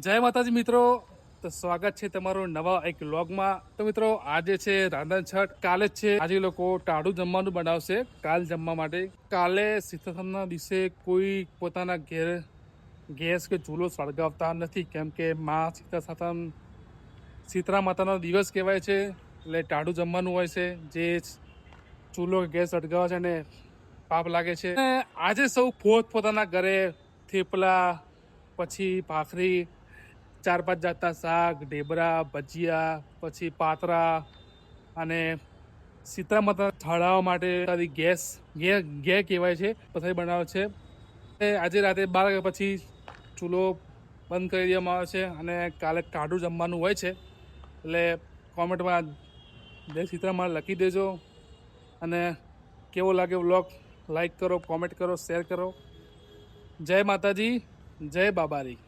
જય માતાજી મિત્રો, તો સ્વાગત છે તમારું નવા એક વ્લોગમાં। તો મિત્રો આજે છે રાંધણ છઠ, કાલે જ છે। આજે લોકો ટાઢું જમવાનું બનાવશે કાલ જમવા માટે। કાલે સીતારામના દિવસે કોઈ પોતાના ઘેર ગેસ કે ચૂલો સળગાવતા નથી, કેમ કે માં શીતળા માતાનો દિવસ કહેવાય છે, એટલે ટાઢું જમવાનું હોય છે। જે ચૂલો કે ગેસ સળગાવે છે ને પાપ લાગે છે। આજે સૌ પોતાના ઘરે થેપલા, પછી ભાખરી, 4-5 જાતના શાક, ઢેબરા, ભજીયા, પછી પાતરા અને શીતળા માતા ચડાવવા માટે ગેસ ઘે કહેવાય છે, પછી બનાવે છે। આજે રાતે 12 વાગ્યા પછી ચૂલો બંધ કરી દેવામાં આવે છે અને કાલે ટાઢું જમવાનું હોય છે। એટલે કોમેન્ટમાં જય સીતારામ લખી દેજો અને કેવો લાગે વ્લોગ લાઈક કરો, કોમેન્ટ કરો, શેર કરો। જય માતાજી, જય બાબારી।